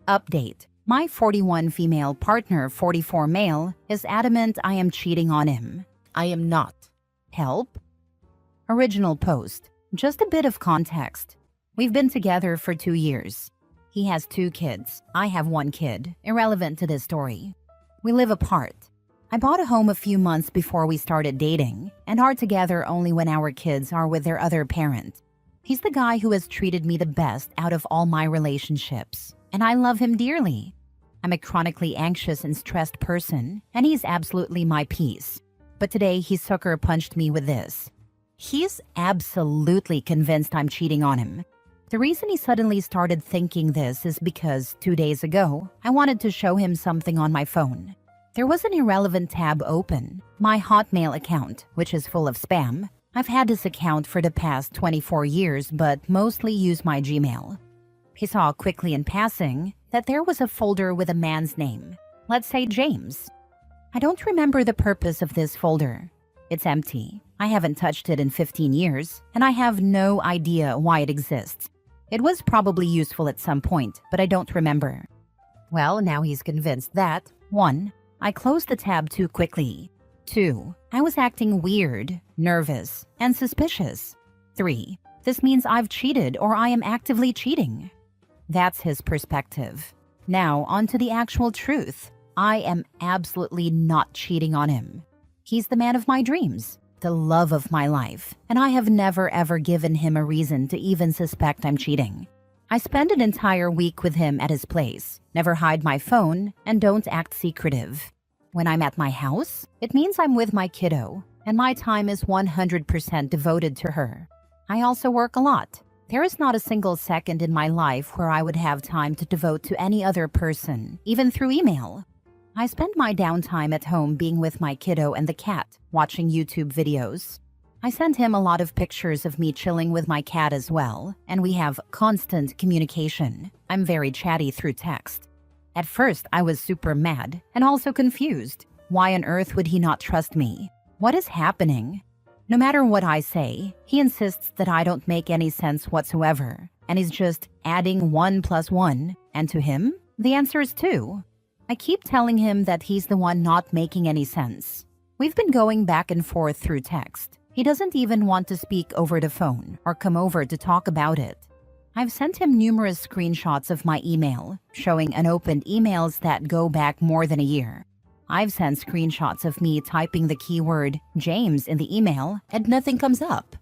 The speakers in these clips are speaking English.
Update. My 41 female partner, 44 male, is adamant I am cheating on him. I am not. Help? Original post. Just a bit of context. We've been together for 2 years. He has 2 kids. I have 1 kid. Irrelevant to this story. We live apart. I bought a home a few months before we started dating and are together only when our kids are with their other parent. He's the guy who has treated me the best out of all my relationships, and I love him dearly. I'm a chronically anxious and stressed person, and he's absolutely my peace. But today he sucker punched me with this. He's absolutely convinced I'm cheating on him. The reason he suddenly started thinking this is because 2 days ago, I wanted to show him something on my phone. There was an irrelevant tab open, my Hotmail account, which is full of spam. I've had this account for the past 24 years, but mostly use my Gmail. He saw quickly in passing that there was a folder with a man's name. Let's say James. I don't remember the purpose of this folder. It's empty. I haven't touched it in 15 years, and I have no idea why it exists. It was probably useful at some point, but I don't remember. Well, now he's convinced that 1. I closed the tab too quickly. 2. I was acting weird, nervous, and suspicious. 3. This means I've cheated or I am actively cheating. That's his perspective. Now, on to the actual truth. I am absolutely not cheating on him. He's the man of my dreams, the love of my life, and I have never ever given him a reason to even suspect I'm cheating. I spend an entire week with him at his place, never hide my phone, and don't act secretive. When I'm at my house, it means I'm with my kiddo, and my time is 100% devoted to her. I also work a lot. There is not a single second in my life where I would have time to devote to any other person, even through email. I spend my downtime at home being with my kiddo and the cat, watching YouTube videos. I send him a lot of pictures of me chilling with my cat as well, and we have constant communication. I'm very chatty through text. At first, I was super mad and also confused. Why on earth would he not trust me? What is happening? No matter what I say, he insists that I don't make any sense whatsoever, and he's just adding 1 plus 1, and to him, the answer is 2. I keep telling him that he's the one not making any sense. We've been going back and forth through text. He doesn't even want to speak over the phone or come over to talk about it. I've sent him numerous screenshots of my email, showing unopened emails that go back more than a year. I've sent screenshots of me typing the keyword James in the email and nothing comes up.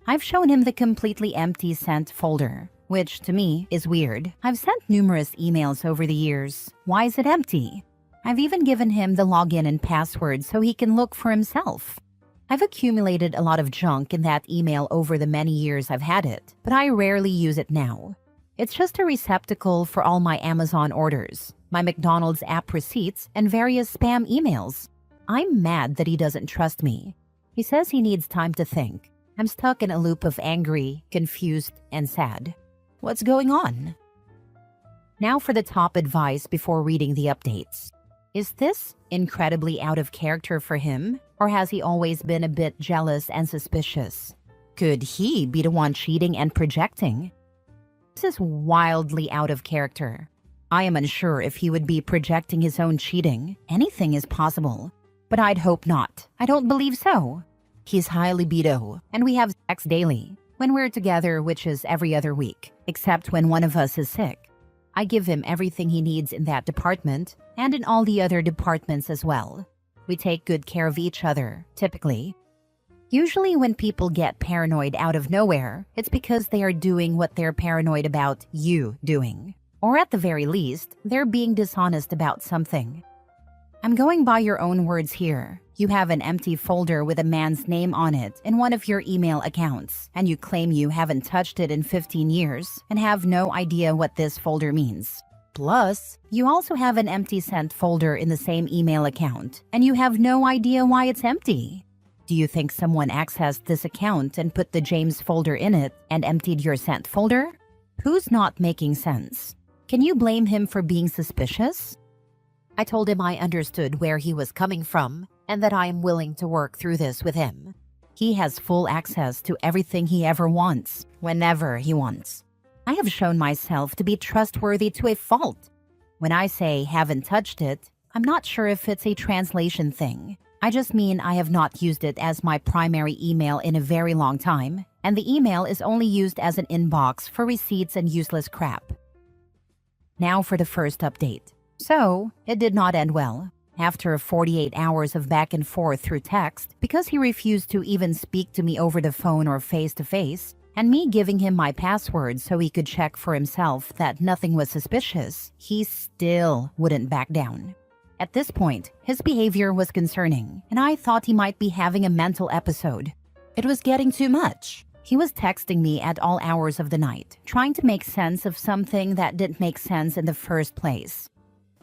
I've shown him the completely empty sent folder, which to me is weird. I've sent numerous emails over the years. Why is it empty? I've even given him the login and password so he can look for himself. I've accumulated a lot of junk in that email over the many years I've had it, but I rarely use it now. It's just a receptacle for all my Amazon orders, my McDonald's app receipts, and various spam emails. I'm mad that he doesn't trust me. He says he needs time to think. I'm stuck in a loop of angry, confused, and sad. What's going on? Now for the top advice before reading the updates. Is this incredibly out of character for him, or has he always been a bit jealous and suspicious? Could he be the one cheating and projecting? This is wildly out of character. I am unsure if he would be projecting his own cheating. Anything is possible. But I'd hope not. I don't believe so. He's high libido, and we have sex daily. When we're together, which is every other week, except when one of us is sick. I give him everything he needs in that department, and in all the other departments as well. We take good care of each other, typically. Usually when people get paranoid out of nowhere, it's because they are doing what they're paranoid about you doing. Or at the very least, they're being dishonest about something. I'm going by your own words here. You have an empty folder with a man's name on it in one of your email accounts, and you claim you haven't touched it in 15 years and have no idea what this folder means. Plus, you also have an empty sent folder in the same email account, and you have no idea why it's empty. Do you think someone accessed this account and put the James folder in it and emptied your sent folder? Who's not making sense? Can you blame him for being suspicious? I told him I understood where he was coming from and that I am willing to work through this with him. He has full access to everything he ever wants, whenever he wants. I have shown myself to be trustworthy to a fault. When I say haven't touched it, I'm not sure if it's a translation thing. I just mean I have not used it as my primary email in a very long time, and the email is only used as an inbox for receipts and useless crap. Now for the first update. So, it did not end well. After 48 hours of back and forth through text, because he refused to even speak to me over the phone or face-to-face, and me giving him my password so he could check for himself that nothing was suspicious, he still wouldn't back down. At this point, his behavior was concerning, and I thought he might be having a mental episode. It was getting too much. He was texting me at all hours of the night, trying to make sense of something that didn't make sense in the first place.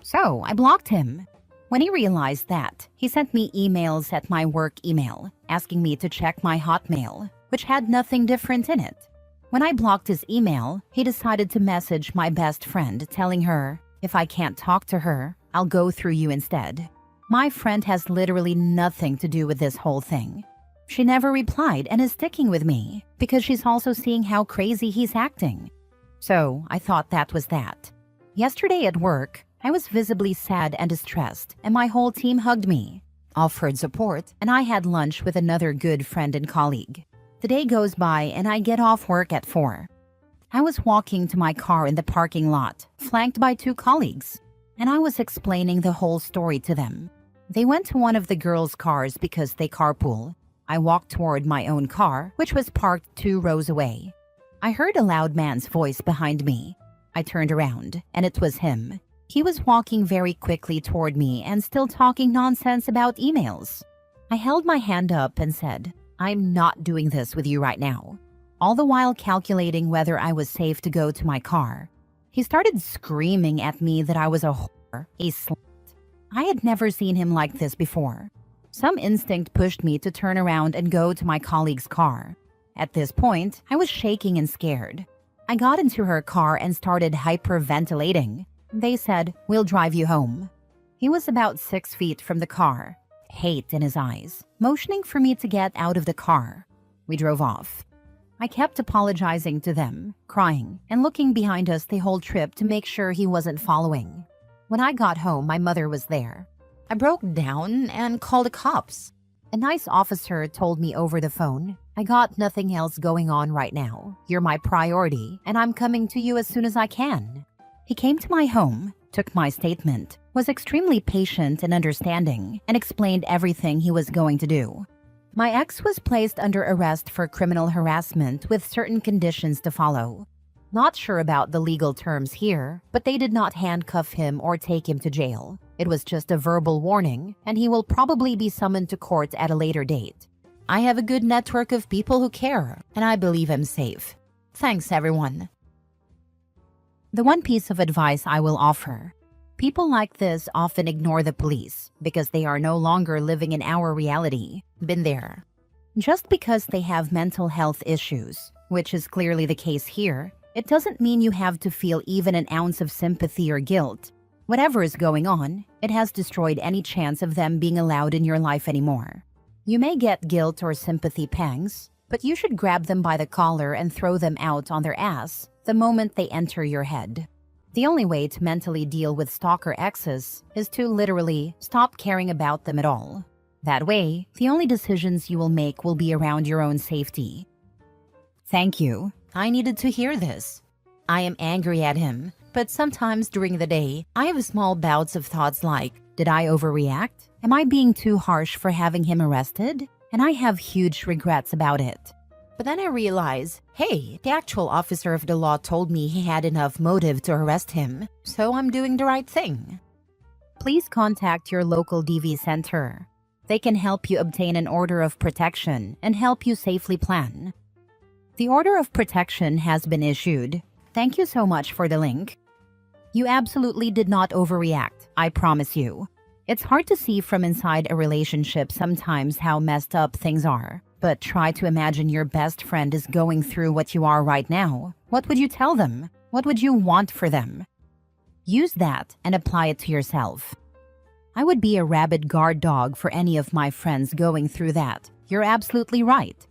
So, I blocked him. When he realized that, he sent me emails at my work email, asking me to check my Hotmail, which had nothing different in it. When I blocked his email, he decided to message my best friend, telling her, if I can't talk to her, I'll go through you instead. My friend has literally nothing to do with this whole thing. She never replied and is sticking with me because she's also seeing how crazy he's acting. So I thought that was that. Yesterday at work, I was visibly sad and distressed, and my whole team hugged me, offered support, and I had lunch with another good friend and colleague. The day goes by and I get off work at 4. I was walking to my car in the parking lot, flanked by 2 colleagues, and I was explaining the whole story to them. They went to one of the girls' cars because they carpool. I walked toward my own car, which was parked 2 rows away. I heard a loud man's voice behind me. I turned around, and it was him. He was walking very quickly toward me and still talking nonsense about emails. I held my hand up and said, I'm not doing this with you right now, all the while calculating whether I was safe to go to my car. He started screaming at me that I was a whore, a slut. I had never seen him like this before. Some instinct pushed me to turn around and go to my colleague's car. At this point, I was shaking and scared. I got into her car and started hyperventilating. They said, we'll drive you home. He was about 6 feet from the car, hate in his eyes, motioning for me to get out of the car. We drove off. I kept apologizing to them, crying, and looking behind us the whole trip to make sure he wasn't following. When I got home, my mother was there. I broke down and called the cops. A nice officer told me over the phone, I got nothing else going on right now. You're my priority, and I'm coming to you as soon as I can. He came to my home, took my statement, was extremely patient and understanding, and explained everything he was going to do. My ex was placed under arrest for criminal harassment with certain conditions to follow. Not sure about the legal terms here, but they did not handcuff him or take him to jail. It was just a verbal warning, and he will probably be summoned to court at a later date. I have a good network of people who care, and I believe I'm safe. Thanks, everyone. The one piece of advice I will offer: people like this often ignore the police because they are no longer living in our reality. Been there. Just because they have mental health issues, which is clearly the case here, it doesn't mean you have to feel even an ounce of sympathy or guilt. Whatever is going on, it has destroyed any chance of them being allowed in your life anymore. You may get guilt or sympathy pangs, but you should grab them by the collar and throw them out on their ass the moment they enter your head. The only way to mentally deal with stalker exes is to literally stop caring about them at all. That way, the only decisions you will make will be around your own safety. Thank you. I needed to hear this. I am angry at him, but sometimes during the day, I have small bouts of thoughts like, did I overreact? Am I being too harsh for having him arrested? And I have huge regrets about it. But then I realize, hey, the actual officer of the law told me he had enough motive to arrest him, so I'm doing the right thing. Please contact your local DV center. They can help you obtain an order of protection and help you safely plan. The order of protection has been issued. Thank you so much for the link. You absolutely did not overreact, I promise you. It's hard to see from inside a relationship sometimes how messed up things are. But try to imagine your best friend is going through what you are right now. What would you tell them? What would you want for them? Use that and apply it to yourself. I would be a rabid guard dog for any of my friends going through that. You're absolutely right.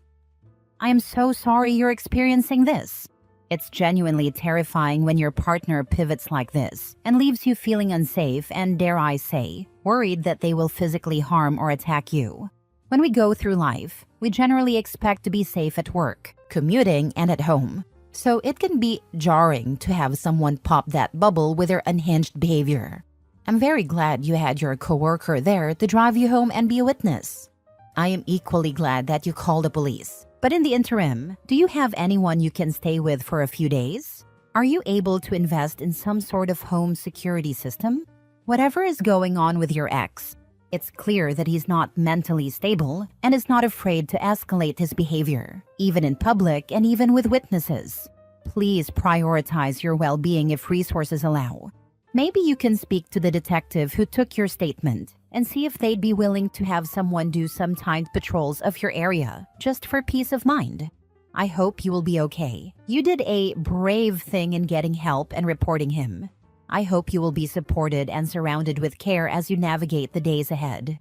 I am so sorry you're experiencing this. It's genuinely terrifying when your partner pivots like this and leaves you feeling unsafe and, dare I say, worried that they will physically harm or attack you. When we go through life, we generally expect to be safe at work, commuting, and at home. So it can be jarring to have someone pop that bubble with their unhinged behavior. I'm very glad you had your coworker there to drive you home and be a witness. I am equally glad that you called the police. But in the interim, do you have anyone you can stay with for a few days? Are you able to invest in some sort of home security system? Whatever is going on with your ex, it's clear that he's not mentally stable and is not afraid to escalate his behavior, even in public and even with witnesses. Please prioritize your well-being if resources allow. Maybe you can speak to the detective who took your statement and see if they'd be willing to have someone do some timed patrols of your area, just for peace of mind. I hope you will be okay. You did a brave thing in getting help and reporting him. I hope you will be supported and surrounded with care as you navigate the days ahead.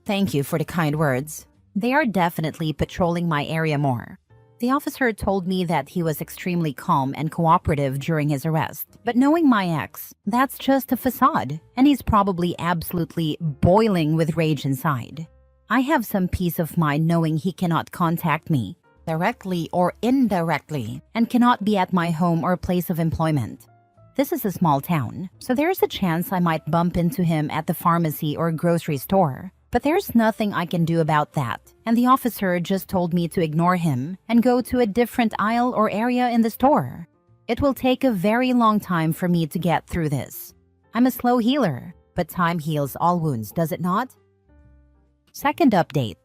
Thank you for the kind words. They are definitely patrolling my area more. The officer told me that he was extremely calm and cooperative during his arrest. But knowing my ex, that's just a facade, and he's probably absolutely boiling with rage inside. I have some peace of mind knowing he cannot contact me, directly or indirectly, and cannot be at my home or place of employment. This is a small town, so there's a chance I might bump into him at the pharmacy or grocery store. But there's nothing I can do about that, and the officer just told me to ignore him and go to a different aisle or area in the store. It will take a very long time for me to get through this. I'm a slow healer, but time heals all wounds, does it not? Second update.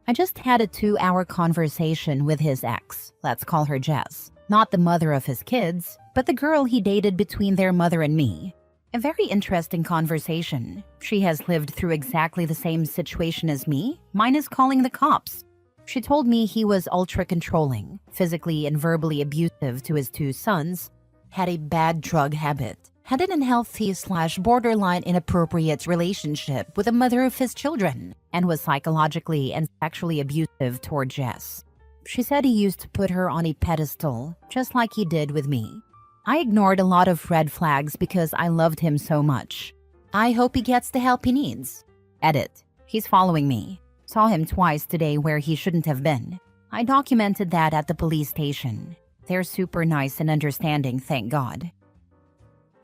I just had a 2-hour conversation with his ex, let's call her Jess, not the mother of his kids, but the girl he dated between their mother and me. A very interesting conversation. She has lived through exactly the same situation as me, minus calling the cops. She told me he was ultra-controlling, physically and verbally abusive to his 2 sons, had a bad drug habit, had an unhealthy/borderline inappropriate relationship with the mother of his children, and was psychologically and sexually abusive toward Jess. She said he used to put her on a pedestal, just like he did with me. I ignored a lot of red flags because I loved him so much. I hope he gets the help he needs. Edit. He's following me. Saw him twice today where he shouldn't have been. I documented that at the police station. They're super nice and understanding, thank God.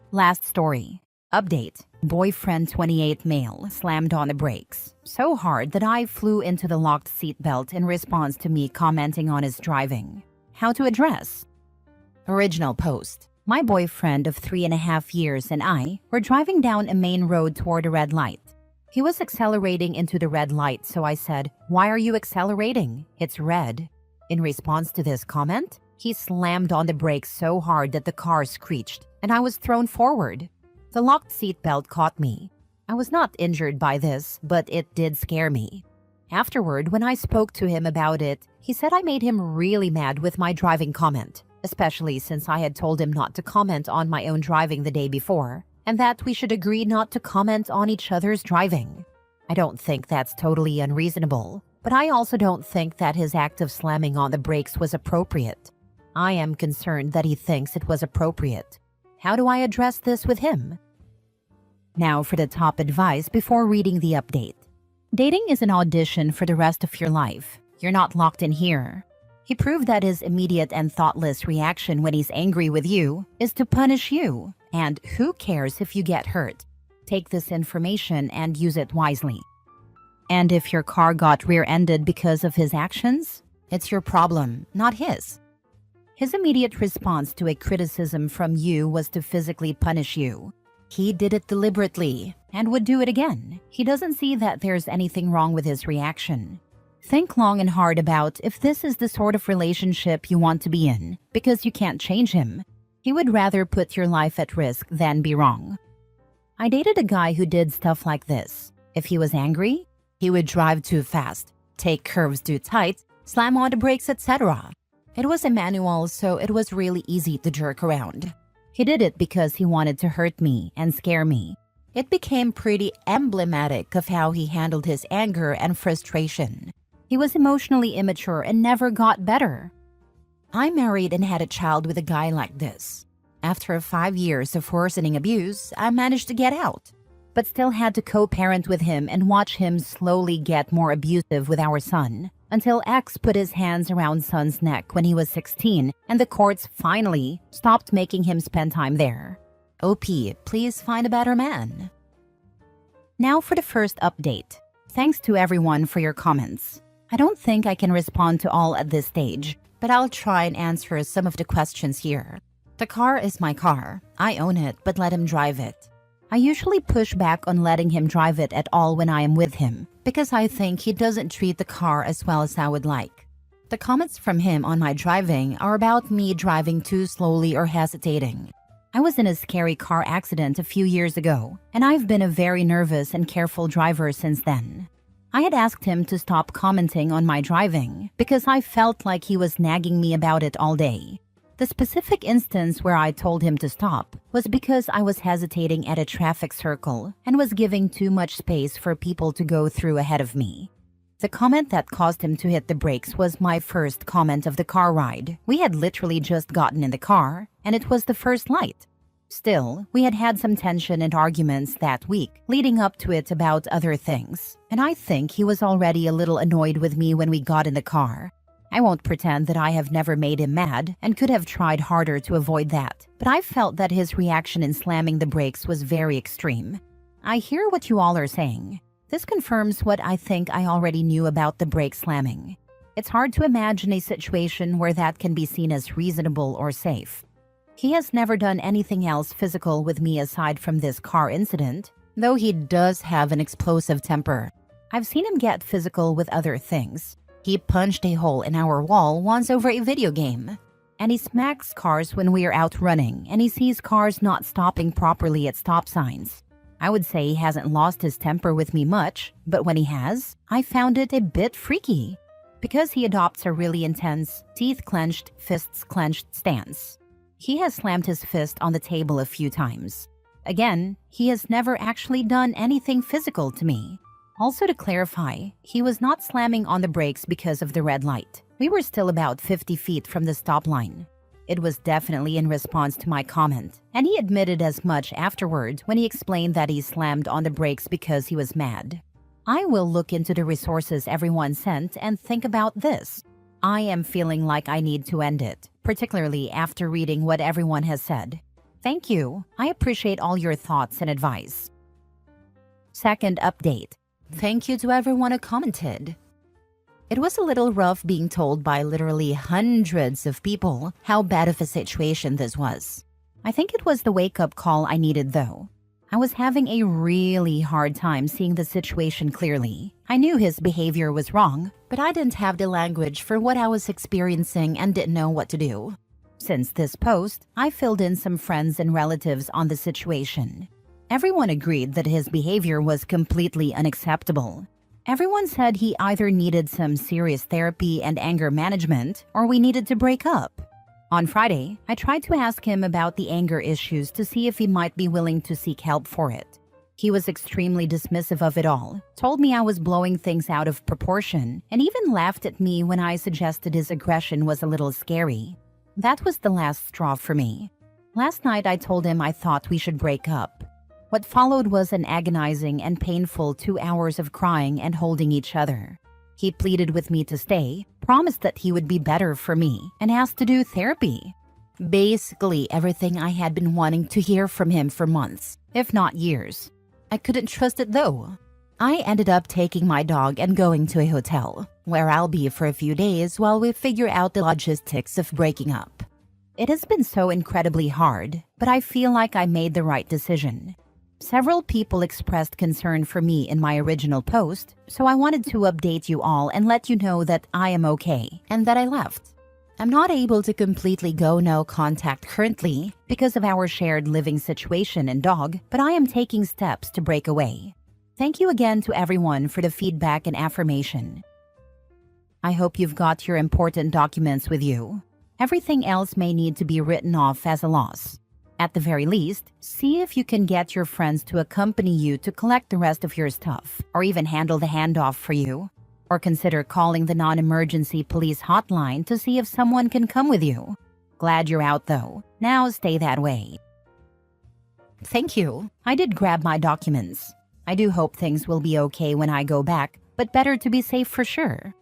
Last story. Update. Boyfriend 28 male slammed on the brakes so hard that I flew into the locked seatbelt in response to me commenting on his driving. How to address? Original post. My boyfriend of 3.5 years and I were driving down a main road toward a red light. He was accelerating into the red light, so I said, "Why are you accelerating? It's red." In response to this comment, he slammed on the brakes so hard that the car screeched, and I was thrown forward. The locked seatbelt caught me. I was not injured by this, but it did scare me. Afterward, when I spoke to him about it, he said I made him really mad with my driving comment, especially since I had told him not to comment on my own driving the day before, and that we should agree not to comment on each other's driving. I don't think that's totally unreasonable, but I also don't think that his act of slamming on the brakes was appropriate. I am concerned that he thinks it was appropriate. How do I address this with him? Now for the top advice before reading the update. Dating is an audition for the rest of your life. You're not locked in here. He proved that his immediate and thoughtless reaction when he's angry with you is to punish you. And who cares if you get hurt? Take this information and use it wisely. And if your car got rear-ended because of his actions, it's your problem, not his. His immediate response to a criticism from you was to physically punish you. He did it deliberately and would do it again. He doesn't see that there's anything wrong with his reaction. Think long and hard about if this is the sort of relationship you want to be in, because you can't change him. He would rather put your life at risk than be wrong. I dated a guy who did stuff like this. If he was angry, he would drive too fast, take curves too tight, slam on the brakes, etc. It was a manual, so it was really easy to jerk around. He did it because he wanted to hurt me and scare me. It became pretty emblematic of how he handled his anger and frustration. He was emotionally immature and never got better. I married and had a child with a guy like this. After 5 years of worsening abuse, I managed to get out, but still had to co-parent with him and watch him slowly get more abusive with our son, until X put his hands around son's neck when he was 16 and the courts finally stopped making him spend time there. OP, please find a better man. Now for the first update. Thanks to everyone for your comments. I don't think I can respond to all at this stage, but I'll try and answer some of the questions here. The car is my car. I own it, but let him drive it. I usually push back on letting him drive it at all when I am with him, because I think he doesn't treat the car as well as I would like. The comments from him on my driving are about me driving too slowly or hesitating. I was in a scary car accident a few years ago, and I've been a very nervous and careful driver since then. I had asked him to stop commenting on my driving because I felt like he was nagging me about it all day. The specific instance where I told him to stop was because I was hesitating at a traffic circle and was giving too much space for people to go through ahead of me. The comment that caused him to hit the brakes was my first comment of the car ride. We had literally just gotten in the car, and it was the first light. Still, we had had some tension and arguments that week, leading up to it about other things, and I think he was already a little annoyed with me when we got in the car. I won't pretend that I have never made him mad and could have tried harder to avoid that, but I felt that his reaction in slamming the brakes was very extreme. I hear what you all are saying. This confirms what I think I already knew about the brake slamming. It's hard to imagine a situation where that can be seen as reasonable or safe. He has never done anything else physical with me aside from this car incident, though he does have an explosive temper. I've seen him get physical with other things. He punched a hole in our wall once over a video game. And he smacks cars when we are out running, and he sees cars not stopping properly at stop signs. I would say he hasn't lost his temper with me much, but when he has, I found it a bit freaky. Because he adopts a really intense, teeth clenched, fists clenched stance. He has slammed his fist on the table a few times. Again, he has never actually done anything physical to me. Also to clarify, he was not slamming on the brakes because of the red light. We were still about 50 feet from the stop line. It was definitely in response to my comment, and he admitted as much afterward when he explained that he slammed on the brakes because he was mad. I will look into the resources everyone sent and think about this. I am feeling like I need to end it, particularly after reading what everyone has said. Thank you. I appreciate all your thoughts and advice. Second update. Thank you to everyone who commented. It was a little rough being told by literally hundreds of people how bad of a situation this was. I think it was the wake-up call I needed though. I was having a really hard time seeing the situation clearly. I knew his behavior was wrong, but I didn't have the language for what I was experiencing and didn't know what to do. Since this post, I filled in some friends and relatives on the situation. Everyone agreed that his behavior was completely unacceptable. Everyone said he either needed some serious therapy and anger management, or we needed to break up. On Friday, I tried to ask him about the anger issues to see if he might be willing to seek help for it. He was extremely dismissive of it all, told me I was blowing things out of proportion, and even laughed at me when I suggested his aggression was a little scary. That was the last straw for me. Last night I told him I thought we should break up. What followed was an agonizing and painful 2 hours of crying and holding each other. He pleaded with me to stay, promised that he would be better for me, and asked to do therapy. Basically everything I had been wanting to hear from him for months, if not years. I couldn't trust it though. I ended up taking my dog and going to a hotel, where I'll be for a few days while we figure out the logistics of breaking up. It has been so incredibly hard, but I feel like I made the right decision. Several people expressed concern for me in my original post, so I wanted to update you all and let you know that I am okay and that I left. I'm not able to completely go no contact currently because of our shared living situation and dog, but I am taking steps to break away. Thank you again to everyone for the feedback and affirmation. I hope you've got your important documents with you. Everything else may need to be written off as a loss. At the very least, see if you can get your friends to accompany you to collect the rest of your stuff, or even handle the handoff for you. Or consider calling the non-emergency police hotline to see if someone can come with you. Glad you're out though. Now stay that way. Thank you. I did grab my documents. I do hope things will be okay when I go back, but better to be safe for sure.